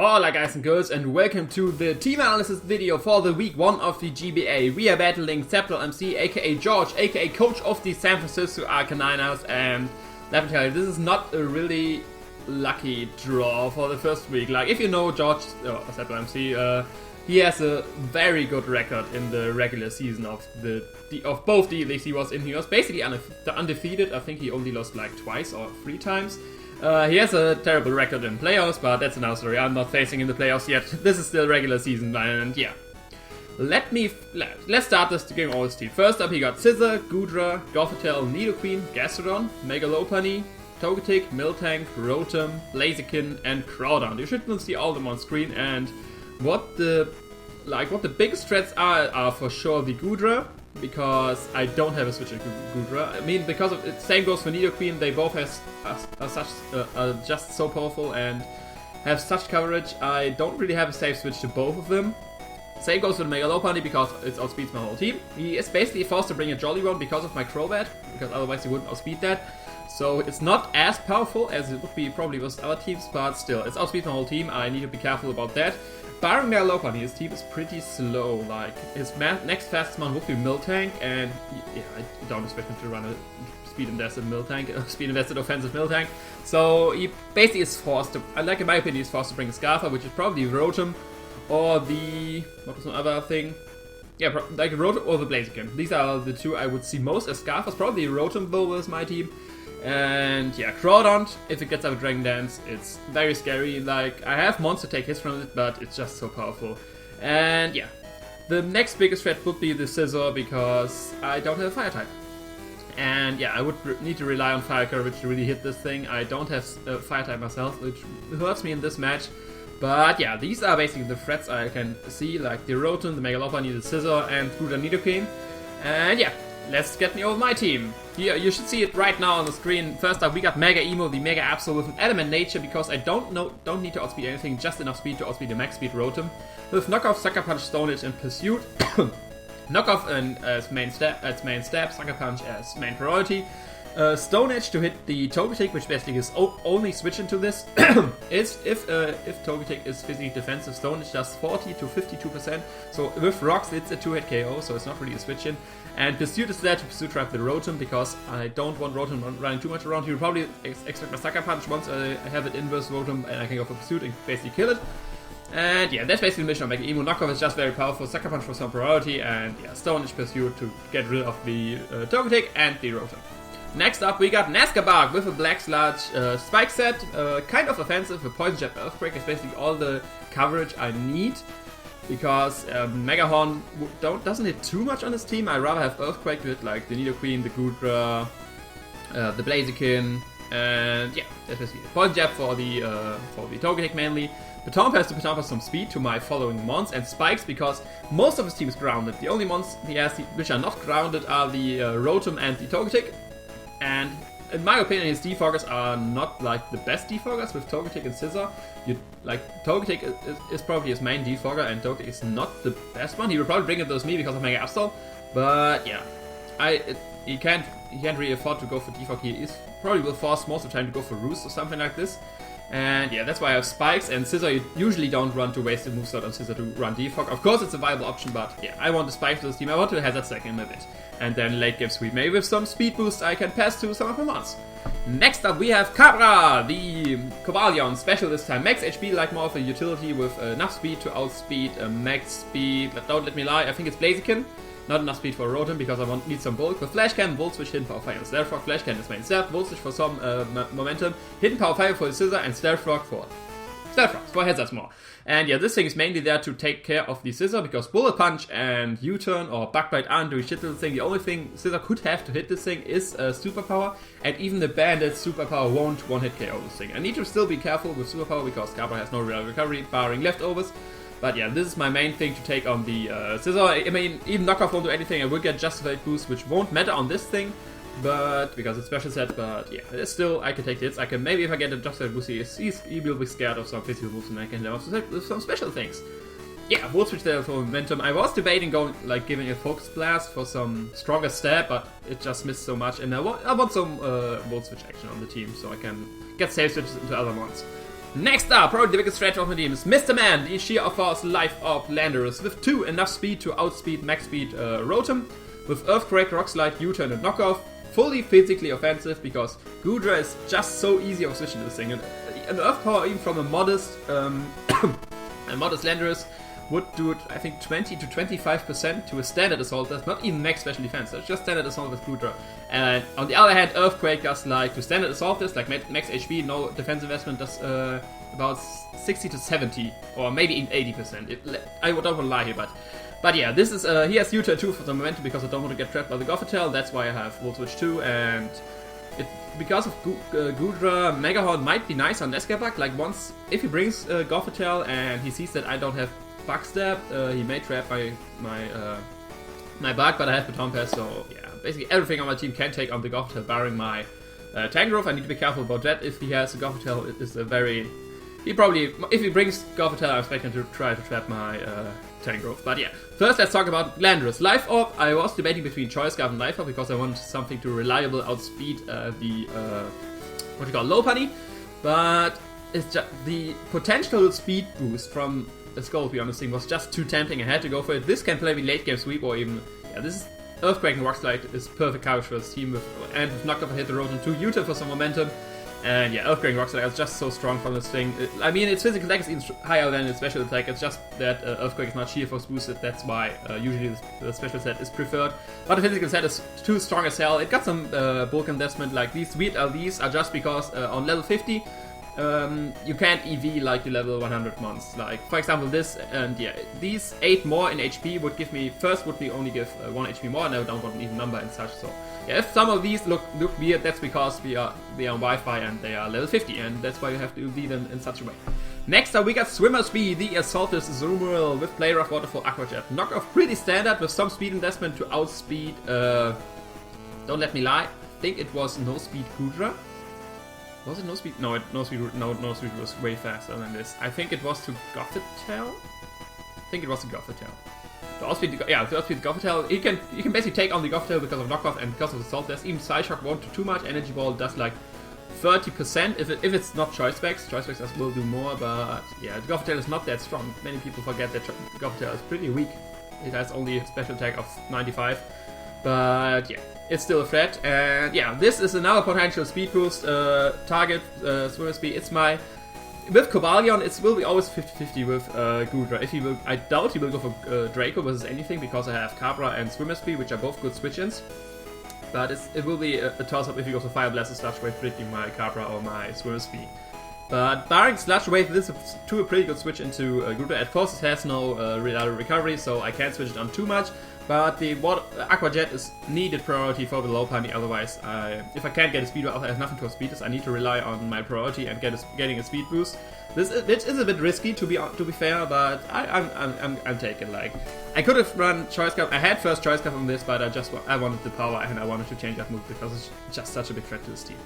Hola guys and girls, and welcome to the team analysis video for the week 1 of the GBA. We are battling SceptileMC, aka George, aka coach of the San Francisco Arcaniners, and let me tell you, this is not a really lucky draw for the first week. Like, if you know George, SceptileMC, he has a very good record in the regular season of both the leagues he was in. He was basically undefeated. I think he only lost like twice or 3 times. He has a terrible record in playoffs, but that's another story. I'm not facing in the playoffs yet. This is still regular season, and yeah. Let's start this game all his team. First up, he got Scissor, Gudra, Gothitelle, Nidoqueen, Gastrodon, Megalopony, Togetic, Miltank, Rotom, Blaziken, and Crawdon. You should see all of them on screen, and what the biggest threats are for sure the Gudra, because I don't have a switch in Gudra. I mean, because of it, same goes for Nidoqueen. They both are just so powerful and have such coverage. I don't really have a safe switch to both of them. Same goes for the Megalopony because it outspeeds my whole team. He is basically forced to bring a Jolly One because of my Crobat, because otherwise he wouldn't outspeed that. So it's not as powerful as it would be probably with other teams, but still, it's outspeeds my whole team. I need to be careful about that. Barring Megalopony, his team is pretty slow. Like, his next fastest one would be Miltank, and yeah, I don't expect him to run a speed invested Miltank, speed invested offensive Miltank. So he basically is forced to, like in my opinion, he's forced to bring a Scarfer, which is probably Rotom, or the, what was another thing? Yeah, like Rotom or the Blaziken. These are the two I would see most as Scarfers. Probably Rotom though with my team. And yeah, Crawdon, if it gets out of Dragon Dance, it's very scary. Like, I have Monster take hits from it, but it's just so powerful. And yeah, the next biggest threat would be the Scissor, because I don't have a Fire type. And yeah, I would need to rely on Fire coverage to really hit this thing. I don't have Fire type myself, which hurts me in this match. But yeah, these are basically the threats I can see, like the Rotom, the Megalopony, the Scissor, and Gudra Nidoqueen. And yeah, let's get me over my team. Here, you should see it right now on the screen. First up, we got Mega Emo, the Mega Absol with an Element Nature, because I don't need to outspeed anything, just enough speed to outspeed the max speed Rotom. With Knockoff, Sucker Punch, Stone Edge, and Pursuit. Knockoff as main stab, Sucker Punch as main priority. Stone Edge to hit the Togetic, which basically is only switch into this. is if Togetic is physically defensive, Stone Edge does 40 to 52%. So with rocks, it's a 2-hit KO, so it's not really a switch in. And Pursuit is there to Pursuit Trap the Rotom, because I don't want Rotom running too much around. He will probably expect my Sucker Punch once I have it inverse Rotom, and I can go for Pursuit and basically kill it. And yeah, that's basically the mission of Mega Emo. Knockoff is just very powerful, Sucker Punch for some priority, and yeah, Stone Edge Pursuit to get rid of the Togetic and the Rotom. Next up, we got Nazcabark with a Black Sludge Spike set, kind of offensive. A Poison Jab Earthquake is basically all the coverage I need, because Mega Horn doesn't hit too much on his team. I'd rather have Earthquake to hit like the Nidoqueen, the Gudra, the Blaziken, and yeah, that's basically it. Poison Jab for the Togetic mainly. Baton Pass to Baton Pass some speed to my following mons, and Spikes because most of his team is grounded. The only mons he has which are not grounded are the Rotom and the Togetic. And in my opinion, his defoggers are not like the best defoggers with Togetic and Scissor. Togetic is probably his main defogger, and Togetic is not the best one. He will probably bring it with me because of Mega Absol, but yeah, he can't really afford to go for defog. He probably will force most of the time to go for Roost or something like this. And yeah, that's why I have Spikes, and Scissor you usually don't run to waste a moveset on Scissor to run defog. Of course, it's a viable option, but yeah, I want the Spikes for this team. I want to Hazard Stack in a bit. And then late game Sweet May with some speed boost I can pass to some of my mons. Next up we have Cabra, the Cobalion special this time. Max HP, like more of a utility with enough speed to outspeed max speed. Don't let me lie, I think it's Blaziken. Not enough speed for Rotom because I need some bulk. With Flash Cannon, Volt Switch, Hidden Power Fire, and Stealth Rock. Flash Cannon is main stab, Volt Switch for some momentum, Hidden Power Fire for the Scissor, and Stealth Rock for Hazards more. And yeah, this thing is mainly there to take care of the Scissor, because Bullet Punch and U-Turn or Bug Bite aren't doing shit to the thing. The only thing Scissor could have to hit this thing is Superpower, and even the Bandit Superpower won't one-hit KO this thing. I need to still be careful with Superpower because Cabra has no real recovery, barring leftovers. But yeah, this is my main thing to take on the Scissor. I mean, even Knockoff won't do anything. I will get Justified Boost, which won't matter on this thing, but because it's special set. But yeah, it's still, I can take hits. I can, maybe if I get a Justified Boost, he will be scared of some physical moves, and I can have some special things. Yeah, Volt Switch there for momentum. I was debating giving a Focus Blast for some stronger stab, but it just missed so much, and I want some Volt Switch action on the team, so I can get save switches into other mons. Next up, probably the biggest threat of the team is Mr. Man, the sheer of Force Life Orb Landers, with 2 enough speed to outspeed max speed Rotom, with Earthquake, Rock Slide, U-Turn and Knockoff, fully physically offensive because Goodra is just so easy of switching this thing. And an Earth Power even from a modest a modest Landorus would do it, I think, 20 to 25% to a standard assault. That's not even max special defense, that's just standard assault with Goodra. And on the other hand, Earthquake does like to standard assault this, like max HP, no defense investment, does about 60 to 70, or maybe even 80%. I don't want to lie here, but yeah, this is he has U-Turn 2 for the momentum because I don't want to get trapped by the Gothitelle. That's why I have Volt Switch 2, and because of Goodra, Mega Horn might be nice on Escape Bug. Like once, if he brings Gothitelle and he sees that I don't have Bug Step, he may trap my bug, but I have Baton Pass, so yeah, basically everything on my team can take on the Gothitelle, barring my Tangrowth. I need to be careful about that. If he has a Gothitelle, it is a very... if he brings Gothitelle, I'm expecting to try to trap my Tangrowth. But yeah, first let's talk about Landorus. Life Orb, I was debating between Choice Scarf and Life Orb because I want something to reliable outspeed the Low Pony, but it's just the potential speed boost from a Scorpion on this thing was just too tempting. I had to go for it. This can play with late game sweep or even, yeah, this is Earthquake and Rock Slide is perfect coverage for this team and with Knockoff I hit the Rotom 2, U-Turn for some momentum. And yeah, Earthquake and Rock Slide is just so strong from this thing. I mean, its physical attack is even higher than its special attack. It's just that Earthquake is not Sheer Force boosted. That's why usually the special set is preferred. But the physical set is too strong as hell. It got some bulk investment. Like these weird LDs are just because on level 50 you can't EV like the level 100 mons. Like for example this, and yeah, these 8 more in HP would give me, first would be only give 1 HP more, and I don't want an even number and such. So yeah, if some of these look weird, that's because we are on Wi-Fi and they are level 50, and that's why you have to EV them in such a way. Next up we got Swimmer Speed, the Assaultus Zoomerl with Player of Waterfall Aqua Jet. Knockoff pretty standard with some speed investment to outspeed, don't let me lie, I think it was No Speed Goodra. Was it No Speed? No, No Speed was way faster than this. I think it was to Gothitelle? I think it was to Gothitelle. The outspeed, yeah, the outspeed Gothitelle, you can basically take on the Gothitelle because of knockoff and because of Assault. There's even Psyshock won't do too much. Energy Ball does like 30% if it's not Choice Specs. Choice Specs will do more, but yeah, the Gothitelle is not that strong. Many people forget that Gothitelle is pretty weak. It has only a special attack of 95, but yeah, it's still a threat. And yeah, this is another potential speed boost target, Swimmer Speed. It's my... With Cobalion, it will be always 50-50 with Goodra. If he will, I doubt he will go for Draco versus anything because I have Cabra and Swimmer Speed, which are both good switch-ins. But it will be a toss-up if he goes for Fire Blast or Sludge Wave, predicting my Cabra or my Swimmer Speed. But barring Sludge Wave, this is a pretty good switch into Goodra. Of course, it has no reliable recovery, so I can't switch it on too much. But the Aqua Jet is needed priority for the low pony, otherwise if I can't get a speed boost, I have nothing to speed this. I need to rely on my priority and getting a speed boost. This is a bit risky to be fair, but I'm taking, like, I could have run Choice Scarf. I had first Choice Scarf on this, but I wanted the power and I wanted to change that move because it's just such a big threat to this team.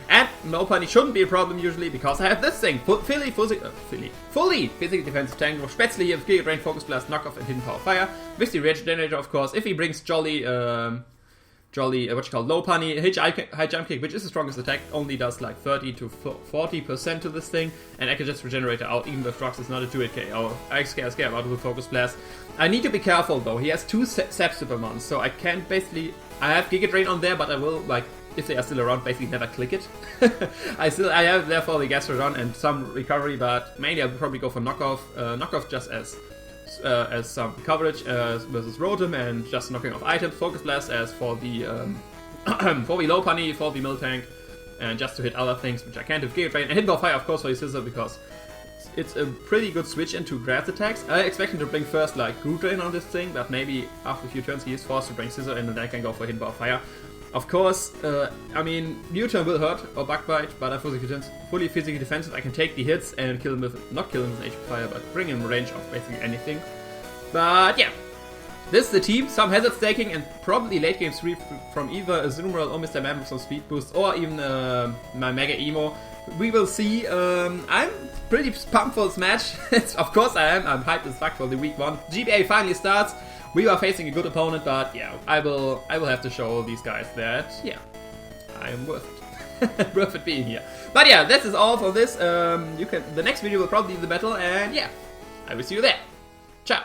And no pony shouldn't be a problem usually because I have this thing, fully physically defensive Tangrowth, Spätzle here with Giga Drain, Focus Blast, Knockoff and Hidden Power Fire. With the Rage Generator, of course. If he brings Jolly, Low Pony, High Jump Kick, which is the strongest attack, only does like 30 to 40% to this thing, and I can just regenerate it out even if Rocks is not a 2-hit KO. I scare out with Focus Blast. I need to be careful though, he has 2 Supermons, so I can't basically... I have Giga Drain on there, but I will, like, if they are still around, basically never click it. I have therefore the Gastrodon and some recovery, but mainly I'll probably go for Knockoff. Knockoff just as some coverage versus Rotom and just knocking off items. Focus Blast as for the for the Low Pony, for the Miltank, and just to hit other things which I can't with Giga Drain. And Hidden Power Fire, of course, for the Scissor because it's a pretty good switch into grass attacks. I expect him to bring first like Groove Drain on this thing, but maybe after a few turns he is forced to bring Scissor in and then I can go for Hidden Power Fire. Of course, I mean, U-Turn will hurt or Bug Bite, but I'm fully physically defensive. I can take the hits and kill him with, not kill him with HP Fire, but bring him range of basically anything. But yeah, this is the team. Some hazard staking and probably late game 3 from either a Zoomerl or Mr. Man with some speed boost or even my Mega Emo. We will see. I'm pretty pumped for this match. Of course I am. I'm hyped as fuck for the week 1. GBA finally starts. We are facing a good opponent, but yeah, I will have to show these guys that, yeah, I am worth worth it being here. But yeah, this is all for this. The next video will probably be the battle, and yeah, I will see you there. Ciao.